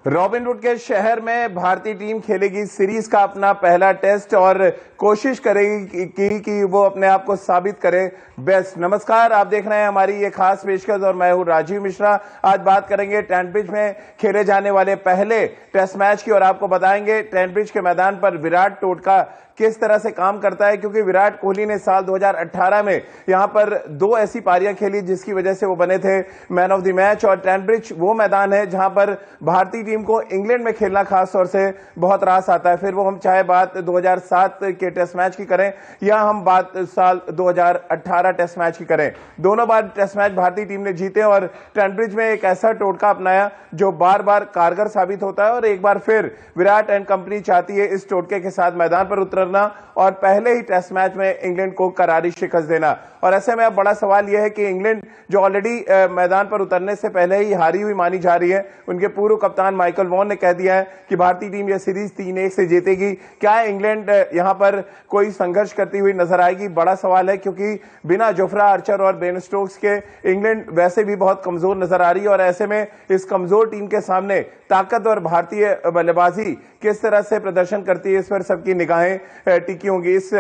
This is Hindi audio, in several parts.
रॉबिनहुड के शहर में भारतीय टीम खेलेगी सीरीज का अपना पहला टेस्ट और कोशिश करेगी कि वो अपने आप को साबित करे बेस्ट। नमस्कार, आप देख रहे हैं हमारी ये खास पेशकश और मैं हूं राजीव मिश्रा। आज बात करेंगे ट्रेंट ब्रिज में खेले जाने वाले पहले टेस्ट मैच की और आपको बताएंगे ट्रेंट ब्रिज के मैदान पर विराट टोटका किस तरह से काम करता है, क्योंकि विराट कोहली ने साल 2018 में यहां पर 2 ऐसी पारियां खेली जिसकी वजह से वो बने थे मैन ऑफ द मैच। और ट्रेंट ब्रिज वो मैदान है जहां पर भारतीय टीम को इंग्लैंड में खेलना खास तौर से बहुत रास आता है। फिर वो हम चाहे बात 2007 के टेस्ट मैच की करें या हम बात साल 2018 टेस्ट मैच की करें, दोनों बार टेस्ट मैच भारतीय टीम ने जीते और ट्रेंट ब्रिज में एक ऐसा टोटका अपनाया जो बार बार कारगर साबित होता है। और एक बार फिर विराट एंड कंपनी चाहती है इस टोटके के साथ मैदान पर उतरना और पहले ही टेस्ट मैच में इंग्लैंड को करारी शिकस्त देना। और ऐसे में अब बड़ा सवाल यह है कि इंग्लैंड जो ऑलरेडी मैदान पर उतरने से पहले ही हारी हुई मानी जा रही है, उनके पूर्व कप्तान माइकल वॉन ने कह दिया है कि भारतीय टीम यह सीरीज 3-1 से जीतेगी। क्या इंग्लैंड यहां पर कोई संघर्ष करती हुई नजर आएगी? बड़ा सवाल है, क्योंकि बिना जोफ्रा आर्चर और बेन स्टोक्स के इंग्लैंड वैसे भी बहुत कमजोर नजर आ रही है। और ऐसे में इस कमजोर टीम के सामने ताकतवर भारतीय बल्लेबाजी किस तरह से प्रदर्शन करती है, इस पर सबकी निगाहें टिकी होंगी। इस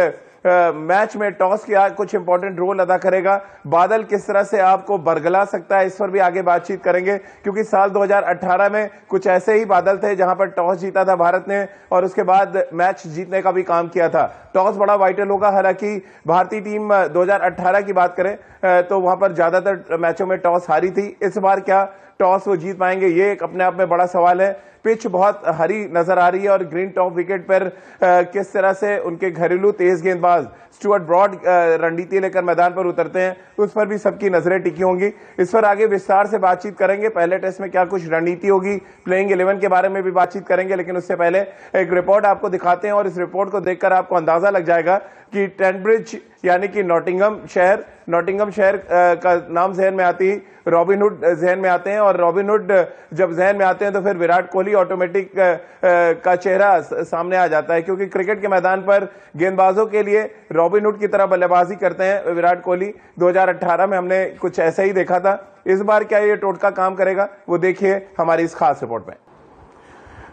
मैच में टॉस का कुछ इंपॉर्टेंट रोल अदा करेगा, बादल किस तरह से आपको बरगला सकता है, इस पर भी आगे बातचीत करेंगे, क्योंकि साल 2018 में कुछ ऐसे ही बादल थे जहां पर टॉस जीता था भारत ने और उसके बाद मैच जीतने का भी काम किया था। टॉस बड़ा वाइटल होगा, हालांकि भारतीय टीम 2018 की बात करें तो वहां पर ज्यादातर मैचों में टॉस हारी थी। इस बार क्या टॉस वो जीत पाएंगे, ये एक अपने आप में बड़ा सवाल है। पिच बहुत हरी नजर आ रही है और ग्रीन टॉप विकेट पर किस तरह से उनके घरेलू तेज गेंदबाज स्टुअर्ट ब्रॉड रणनीति लेकर मैदान पर उतरते हैं, उस पर भी सबकी नजरें टिकी होंगी। इस पर आगे विस्तार से बातचीत करेंगे। पहले टेस्ट में क्या कुछ रणनीति होगी, प्लेइंग 11 के बारे में भी बातचीत करेंगे, लेकिन उससे पहले एक रिपोर्ट आपको दिखाते हैं और इस रिपोर्ट को देखकर आपको अंदाजा लग जाएगा कि ट्रेंट ब्रिज यानी कि नॉटिंघम शहर का नाम जहन में आती ही रॉबिनहुड जहन में आते हैं और रॉबिनहुड जब जहन में आते हैं तो फिर विराट कोहली ऑटोमेटिक का चेहरा सामने आ जाता है, क्योंकि क्रिकेट के मैदान पर गेंदबाजों के लिए रॉबिनहुड की तरह बल्लेबाजी करते हैं विराट कोहली। 2018 में हमने कुछ ऐसा ही देखा था। इस बार क्या ये टोटका काम करेगा, वो देखिए हमारी इस खास रिपोर्ट में।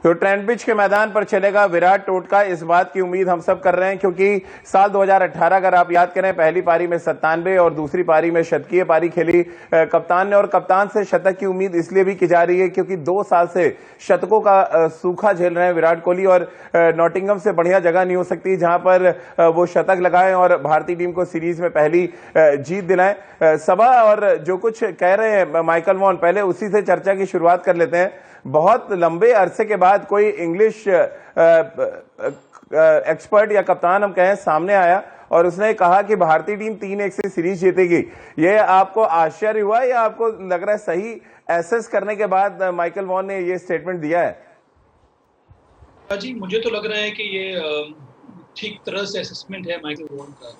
तो ट्रेंट ब्रिज के मैदान पर चलेगा विराट टोटका, इस बात की उम्मीद हम सब कर रहे हैं, क्योंकि साल 2018 अगर आप याद करें, पहली पारी में 97 और दूसरी पारी में शतकीय पारी खेली कप्तान ने। और कप्तान से शतक की उम्मीद इसलिए भी की जा रही है क्योंकि 2 साल से शतकों का सूखा झेल रहे हैं विराट कोहली और नॉटिंघम से बढ़िया जगह नहीं हो सकती जहां पर वो शतक लगाएं और भारतीय टीम को सीरीज में पहली जीत दिलाएं। सभा और जो कुछ कह रहे हैं माइकल वॉन, पहले उसी से चर्चा की शुरुआत कर लेते हैं। बहुत लंबे अरसे के बाद कोई इंग्लिश एक्सपर्ट या कप्तान हम कहें सामने आया और उसने कहा कि भारतीय टीम 3-1 से सीरीज जीतेगी। ये आपको आश्चर्य हुआ या आपको लग रहा है सही एसेस करने के बाद माइकल वॉन ने ये स्टेटमेंट दिया है? जी, मुझे तो लग रहा है कि ये ठीक तरह से असेसमेंट है माइकल वॉन का,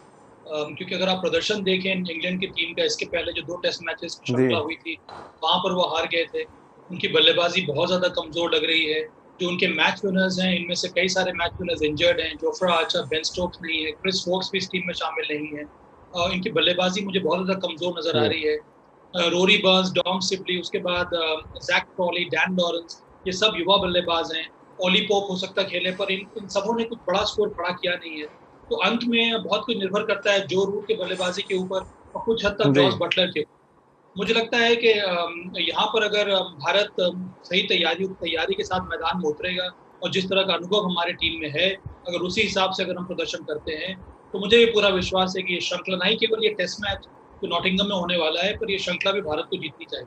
क्योंकि अगर आप प्रदर्शन देखें इंग्लैंड की टीम का, इसके पहले जो 2 टेस्ट मैचेस की श्रृंखला हुई थी वहां पर वो हार गए थे। उनकी बल्लेबाजी बहुत ज्यादा कमजोर लग रही है। जो उनके मैच विनर्स हैं, इनमें से कई सारे मैच विनर्स इंजर्ड हैं। जोफ्रा आर्चर, बेन स्टोक्स नहीं है, क्रिस वोक्स भी इस टीम में शामिल नहीं है। इनकी बल्लेबाजी मुझे बहुत ज्यादा कमजोर नजर आ रही है। रोरी बर्न्स, डॉम सिबली, उसके बाद जैक क्रॉली, डैन लॉरेंस, ये सब युवा बल्लेबाज हैं। ओली पोप हो सकता खेले, पर इन सबों ने कुछ बड़ा स्कोर खड़ा किया नहीं है। तो अंत में बहुत कुछ निर्भर करता है जो रूट के बल्लेबाजी के ऊपर और कुछ हद तक जॉस बटलर के। मुझे लगता है कि यहाँ पर अगर भारत सही तैयारी के साथ मैदान में उतरेगा और जिस तरह का अनुभव हमारे टीम में है, अगर उसी हिसाब से अगर हम प्रदर्शन करते हैं, तो मुझे ये पूरा विश्वास है कि ये श्रृंखला नहीं केवल ये टेस्ट मैच जो नॉटिंघम में होने वाला है, पर ये श्रृंखला भी भारत को जीतनी चाहिए।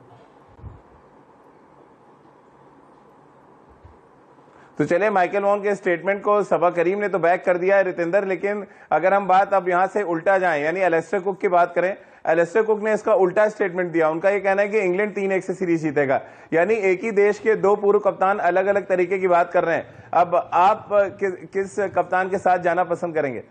तो चले, माइकल वॉन के स्टेटमेंट को सबा करीम ने तो बैक कर दिया है रितेंद्र, लेकिन अगर हम बात अब यहां से उल्टा जाएं यानी एलिस्टर कुक की बात करें, एलिस्टर कुक ने इसका उल्टा स्टेटमेंट दिया। उनका ये कहना है कि इंग्लैंड 3-1 से सीरीज जीतेगा, यानी एक ही देश के 2 पूर्व कप्तान अलग अलग तरीके की बात कर रहे हैं। अब आप किस कप्तान के साथ जाना पसंद करेंगे?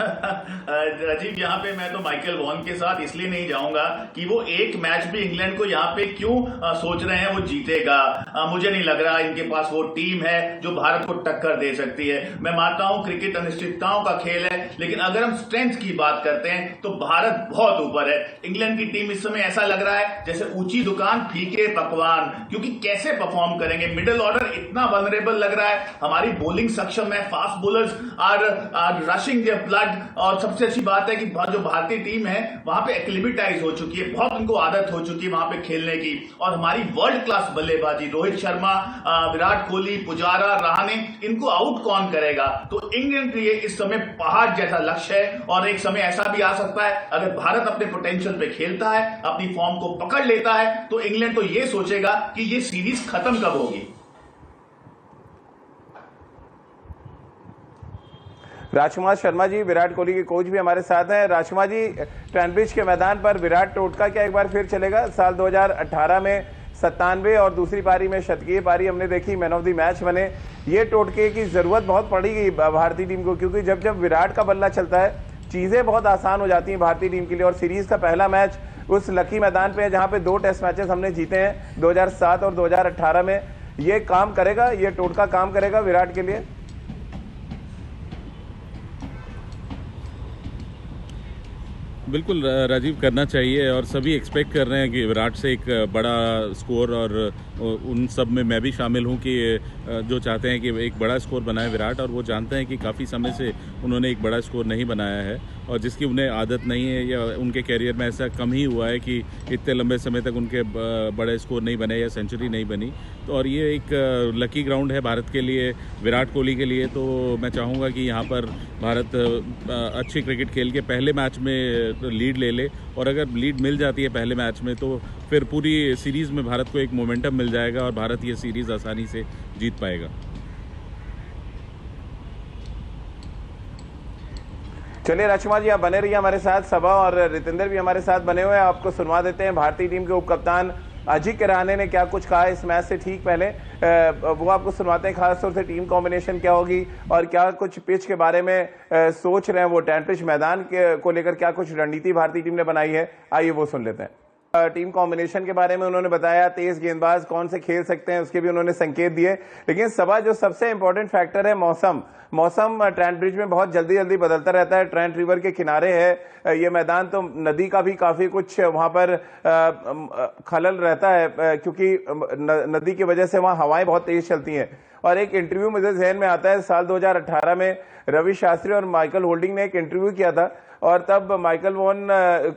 राजीव, यहाँ पे मैं तो माइकल वॉन के साथ इसलिए नहीं जाऊंगा कि वो एक मैच भी इंग्लैंड को यहाँ पे क्यों सोच रहे हैं वो जीतेगा। मुझे नहीं लग रहा इनके पास वो टीम है जो भारत को टक्कर दे सकती है। मैं मानता हूं क्रिकेट अनिश्चितताओं का खेल है, लेकिन अगर हम स्ट्रेंथ की बात करते हैं तो भारत बहुत ऊपर है। इंग्लैंड की टीम इस समय ऐसा लग रहा है जैसे ऊंची दुकान फीके पकवान, क्योंकि कैसे परफॉर्म करेंगे। मिडिल ऑर्डर इतना वनरेबल लग रहा है, हमारी बॉलिंग सक्षम है, fast bowlers are rushing their blood, और सबसे अच्छी बात है कि जो भारतीय टीम है वहां पे एक्लिमेटाइज हो चुकी है, बहुत उनको आदत हो चुकी है वहां पे खेलने की। और हमारी वर्ल्ड क्लास बल्लेबाजी, रोहित शर्मा, विराट कोहली, पुजारा, रहाणे, इनको आउट कौन करेगा। तो इंग्लैंड के लिए इस समय पहाड़ जैसा लक्ष्य है, और एक समय ऐसा भी आ सकता है अगर भारत अपने पोटेंशियल पे खेलता है, अपनी फॉर्म को पकड़ लेता है, तो इंग्लैंड तो ये सोचेगा कि ये सीरीज खत्म कब होगी। राजकुमार शर्मा जी, विराट कोहली के कोच भी हमारे साथ हैं। राजकुमार जी, ट्रेंट के मैदान पर विराट टोटका क्या एक बार फिर चलेगा? साल 2018 में 97 और दूसरी पारी में शतकीय पारी हमने देखी, मैन ऑफ द मैच बने। ये टोटके की जरूरत बहुत पड़ेगी भारतीय टीम को, क्योंकि जब जब विराट का बल्ला चलता है चीजें बहुत आसान हो जाती हैं भारतीय टीम के लिए। और सीरीज का पहला मैच उस लकी मैदान पे है जहां पे 2 टेस्ट मैचेस हमने जीते हैं 2007 और 2018 में। ये काम करेगा, ये टोटका काम करेगा विराट के लिए? बिल्कुल राजीव, करना चाहिए, और सभी एक्सपेक्ट कर रहे हैं कि विराट से एक बड़ा स्कोर, और उन सब में मैं भी शामिल हूं कि जो चाहते हैं कि एक बड़ा स्कोर बनाए विराट, और वो जानते हैं कि काफ़ी समय से उन्होंने एक बड़ा स्कोर नहीं बनाया है, और जिसकी उन्हें आदत नहीं है, या उनके कैरियर में ऐसा कम ही हुआ है कि इतने लंबे समय तक उनके बड़े स्कोर नहीं बने या सेंचुरी नहीं बनी। तो और ये एक लकी ग्राउंड है भारत के लिए, विराट कोहली के लिए। तो मैं चाहूँगा कि यहाँ पर भारत अच्छी क्रिकेट खेल के पहले मैच में लीड ले ले, और अगर लीड मिल जाती है पहले मैच में तो फिर पूरी सीरीज़ में भारत को एक मोमेंटम मिल जाएगा और भारत ये सीरीज़ आसानी से जीत पाएगा। चलिए राजकुमार जी, आप बने रहिए हमारे साथ। सबा और रितेंद्र भी हमारे साथ बने हुए हैं, आपको सुनवा देते हैं भारतीय टीम के उप कप्तान अजिंक्य रहाणे ने क्या कुछ कहा इस मैच से ठीक पहले। वो आपको सुनवाते हैं, खासतौर से टीम कॉम्बिनेशन क्या होगी और क्या कुछ पिच के बारे में सोच रहे हैं वो, ट्रेंट ब्रिज मैदान को लेकर क्या कुछ रणनीति भारतीय टीम ने बनाई है, आइए वो सुन लेते हैं। टीम कॉम्बिनेशन के बारे में उन्होंने बताया, तेज गेंदबाज कौन से खेल सकते हैं उसके भी उन्होंने संकेत दिए। लेकिन सबा, जो सबसे इंपॉर्टेंट फैक्टर है मौसम ट्रेंट ब्रिज में बहुत जल्दी जल्दी बदलता रहता है। ट्रेंट रिवर के किनारे है ये मैदान, तो नदी का भी काफी कुछ वहां पर खलल रहता है, क्योंकि नदी की वजह से वहां हवाएं बहुत तेज चलती हैं। और एक इंटरव्यू मुझे जहन में आता है, साल 2018 में रवि शास्त्री और माइकल होल्डिंग ने एक इंटरव्यू किया था, और तब माइकल वॉन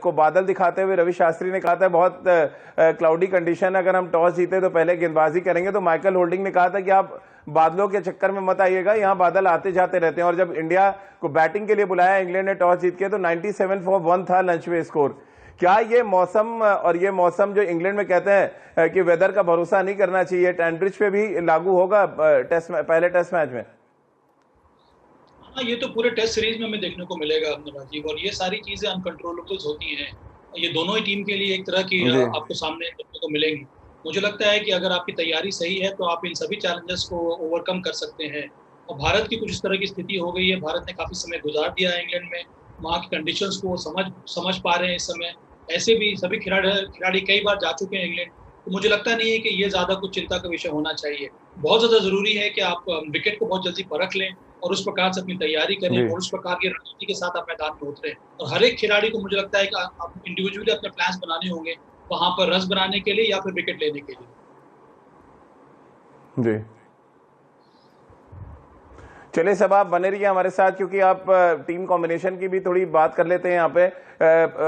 को बादल दिखाते हुए रवि शास्त्री ने कहा था बहुत क्लाउडी कंडीशन, अगर हम टॉस जीते तो पहले गेंदबाजी करेंगे। तो माइकल होल्डिंग ने कहा था कि आप बादलों के चक्कर में मत आइएगा, यहाँ बादल आते जाते रहते हैं। और जब इंडिया को बैटिंग के लिए बुलाया इंग्लैंड ने टॉस जीत के, तो 97 for 1 था लंच में स्कोर। क्या ये मौसम जो इंग्लैंड में कहते हैं कि वेदर का भरोसा नहीं करना चाहिए, ट्रेंट ब्रिज पे भी लागू होगा पहले टेस्ट मैच में? हाँ, ये तो पूरे टेस्ट सीरीज में हमें देखने को मिलेगा राजीव, और ये सारी चीजें अनकंट्रोलेबल्स होती हैं। ये दोनों ही टीम के लिए एक तरह की आपको सामने देखने को मिलेंगी। मुझे लगता है कि अगर आपकी तैयारी सही है तो आप इन सभी चैलेंजेस को ओवरकम कर सकते हैं। और भारत की कुछ इस तरह की स्थिति हो गई है, भारत ने काफी समय गुजार दिया है इंग्लैंड में, वहाँ की कंडीशंस को समझ पा रहे हैं इस समय। ऐसे भी सभी खिलाड़ी कई बार जा चुके हैं इंग्लैंड, तो मुझे लगता नहीं है कि ये ज्यादा कुछ चिंता का विषय होना चाहिए। बहुत ज्यादा जरूरी है कि आप विकेट को बहुत जल्दी परख लें और उस प्रकार से अपनी तैयारी करें और उस प्रकार की रणनीति के साथ आप मैदान में उतरें। और हर एक खिलाड़ी को मुझे लगता है कि आप इंडिविजुअली अपने प्लान्स बनाने होंगे वहां पर रन बनाने के लिए या फिर विकेट लेने के लिए। जी चलिए, सब आप बने रहिए हमारे साथ, क्योंकि आप टीम कॉम्बिनेशन की भी थोड़ी बात कर लेते हैं। यहाँ पे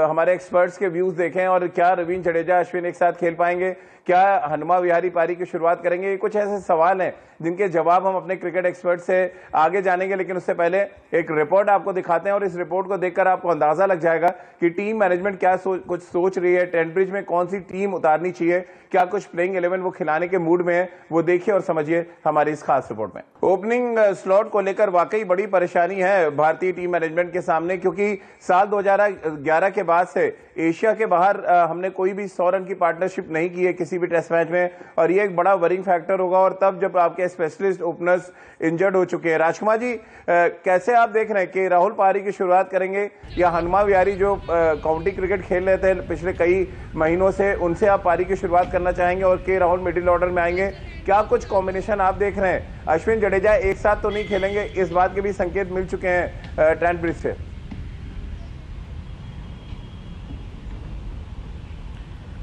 हमारे एक्सपर्ट्स के व्यूज देखें, और क्या रवींद्र जडेजा अश्विन एक साथ खेल पाएंगे, क्या हनुमा विहारी पारी की शुरुआत करेंगे? ये कुछ ऐसे सवाल हैं जिनके जवाब हम अपने क्रिकेट एक्सपर्ट से आगे जानेंगे। लेकिन उससे पहले एक रिपोर्ट आपको दिखाते हैं, और इस रिपोर्ट को देखकर आपको अंदाजा लग जाएगा कि टीम मैनेजमेंट क्या कुछ सोच रही है, ट्रेंट ब्रिज में कौन सी टीम उतारनी चाहिए, क्या कुछ प्लेइंग 11 वो खिलाने के मूड में है, वो देखिए और समझिए हमारी इस खास रिपोर्ट में। ओपनिंग स्लॉट को लेकर वाकई बड़ी परेशानी है भारतीय टीम मैनेजमेंट के सामने, क्योंकि साल 2011 के बाद से एशिया के बाहर हमने कोई भी 100 रन की पार्टनरशिप नहीं की है किसी भी टेस्ट मैच में, और ये एक बड़ा वरिंग फैक्टर होगा, और तब जब आपके स्पेशलिस्ट ओपनर्स इंजर्ड हो चुके हैं। राजकुमार जी, कैसे आप देख रहे हैं कि राहुल पहाड़ी की शुरुआत करेंगे या हनुमा विहारी जो काउंटी क्रिकेट खेल रहे थे पिछले कई महीनों से, उनसे आप पारी की शुरुआत करना चाहेंगे और के राहुल मिडिल ऑर्डर में आएंगे? क्या कुछ कॉम्बिनेशन आप देख रहे हैं? अश्विन जडेजा एक साथ तो नहीं खेलेंगे, इस बात के भी संकेत मिल चुके हैं ट्रेंट ब्रिज से।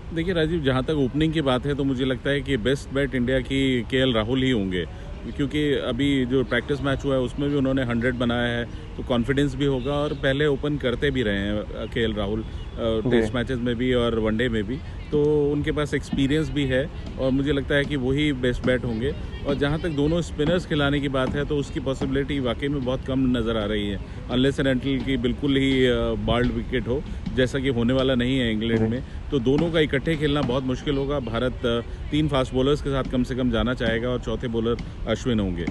देखिए राजीव, जहाँ तक ओपनिंग की बात है तो मुझे लगता है कि बेस्ट बैट इंडिया की केएल राहुल ही होंगे, क्योंकि अभी जो प्रैक्टिस मैच हुआ है उसमें भी उन्होंने 100 बनाया है, तो कॉन्फिडेंस भी होगा, और पहले ओपन करते भी रहे हैं केएल राहुल टेस्ट मैचेस में भी और वनडे में भी, तो उनके पास एक्सपीरियंस भी है और मुझे लगता है कि वही बेस्ट बैट होंगे। और जहाँ तक दोनों स्पिनर्स खिलाने की बात है तो उसकी पॉसिबिलिटी वाकई में बहुत कम नज़र आ रही है, अनलेस एंड अनटिल की बिल्कुल ही बाल्ड विकेट हो, जैसा कि होने वाला नहीं है इंग्लैंड में, तो दोनों का इकट्ठे खेलना बहुत मुश्किल होगा। भारत 3 फास्ट बॉलर्स के साथ कम से कम जाना चाहेगा और चौथे बॉलर अश्विन होंगे।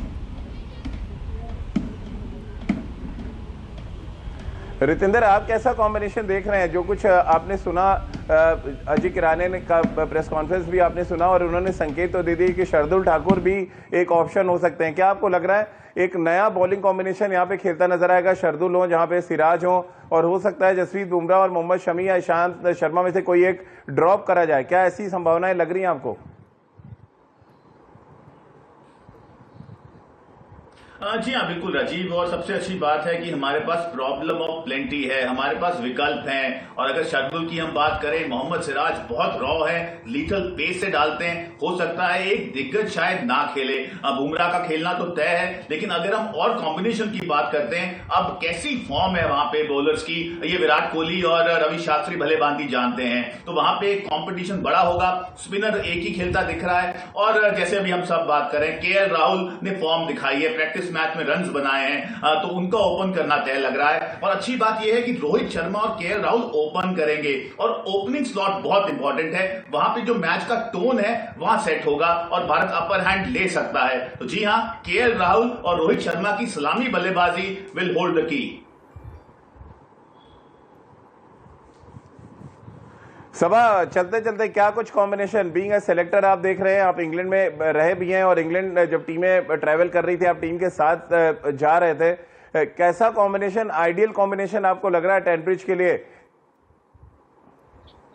रितेंद्र, आप कैसा कॉम्बिनेशन देख रहे हैं? जो कुछ आपने सुना, अजय किराने ने का प्रेस कॉन्फ्रेंस भी आपने सुना और उन्होंने संकेत तो दे दिए कि शार्दुल ठाकुर भी एक ऑप्शन हो सकते हैं। क्या आपको लग रहा है एक नया बॉलिंग कॉम्बिनेशन यहाँ पे खेलता नजर आएगा? शार्दुल हो, जहाँ पे सिराज हो, और हो सकता है जसप्रीत बुमराह और मोहम्मद शमी या ईशांत शर्मा में से कोई एक ड्रॉप करा जाए। क्या ऐसी संभावनाएं लग रही हैं आपको? जी हाँ, बिल्कुल राजीव, और सबसे अच्छी बात है कि हमारे पास प्रॉब्लम ऑफ प्लेंटी है, हमारे पास विकल्प हैं। और अगर शार्दुल की हम बात करें, मोहम्मद सिराज बहुत रॉ है, लीथल पेस से डालते हैं, हो सकता है एक दिग्गज शायद ना खेले, बुमराह का खेलना तो तय है। लेकिन अगर हम और कॉम्बिनेशन की बात करते हैं, अब कैसी फॉर्म है वहां पे बॉलर्स की, ये विराट कोहली और रवि शास्त्री भले बांधी जानते हैं, तो वहां पे कॉम्पिटिशन बड़ा होगा। स्पिनर एक ही खेलता दिख रहा है, और जैसे अभी हम सब बात करें, केएल राहुल ने फॉर्म दिखाई है, प्रैक्टिस मैच में रन्स बनाए हैं, तो उनका ओपन करना तय लग रहा है। और अच्छी बात यह है कि रोहित शर्मा और केएल राहुल ओपन करेंगे, और ओपनिंग स्लॉट बहुत इंपॉर्टेंट है, वहां पे जो मैच का टोन है वहां सेट होगा और भारत अपर हैंड ले सकता है। तो जी हां, केएल राहुल और रोहित शर्मा की सलामी बल्लेबाजी विल होल्ड द की। सभा चलते चलते क्या कुछ कॉम्बिनेशन, बीइंग अ सेलेक्टर आप देख रहे हैं, आप इंग्लैंड में रहे भी हैं और इंग्लैंड जब टीमें ट्रैवल कर रही थी आप टीम के साथ जा रहे थे, कैसा कॉम्बिनेशन, आइडियल कॉम्बिनेशन आपको लग रहा है ट्रेंट ब्रिज के लिए?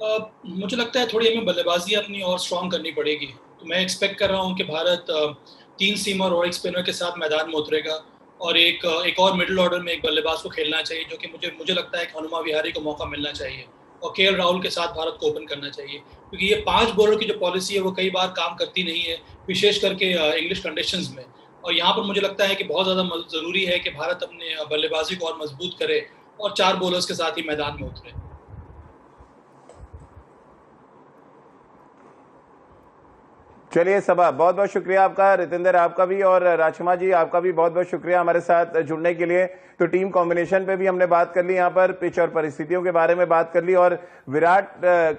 मुझे लगता है थोड़ी हमें बल्लेबाजी अपनी और स्ट्रांग करनी पड़ेगी। तो मैं एक्सपेक्ट कर रहा हूं कि भारत 3 सीमर और एक स्पिनर के साथ मैदान में उतरेगा, और एक और मिडिल ऑर्डर में एक बल्लेबाज को खेलना चाहिए, जो कि मुझे लगता है कि हनुमा विहारी को मौका मिलना चाहिए, और केएल राहुल के साथ भारत को ओपन करना चाहिए, क्योंकि ये 5 बॉलर की जो पॉलिसी है वो कई बार काम करती नहीं है, विशेष करके इंग्लिश कंडीशंस में। और यहाँ पर मुझे लगता है कि बहुत ज़्यादा ज़रूरी है कि भारत अपने बल्लेबाजी को और मजबूत करे और 4 बॉलर्स के साथ ही मैदान में उतरे। चलिए सभा, बहुत बहुत शुक्रिया आपका, रितेंद्र आपका भी, और राजकुमार जी आपका भी बहुत बहुत शुक्रिया हमारे साथ जुड़ने के लिए। तो टीम कॉम्बिनेशन पे भी हमने बात कर ली, यहाँ पर पिच और परिस्थितियों के बारे में बात कर ली, और विराट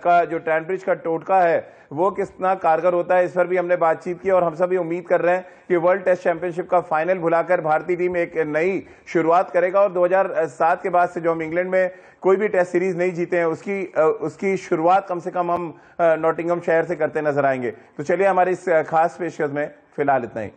का जो ट्रेंट ब्रिज का टोटका है वो कितना कारगर होता है इस पर भी हमने बातचीत की। और हम सभी उम्मीद कर रहे हैं कि वर्ल्ड टेस्ट चैंपियनशिप का फाइनल भुलाकर भारतीय टीम एक नई शुरुआत करेगा, और 2007 के बाद से जो हम इंग्लैंड में कोई भी टेस्ट सीरीज नहीं जीते हैं उसकी शुरुआत कम से कम हम नॉटिंघम शहर से करते नजर आएंगे। तो चलिए हमारी इस खास पेशकश में फिलहाल इतना ही।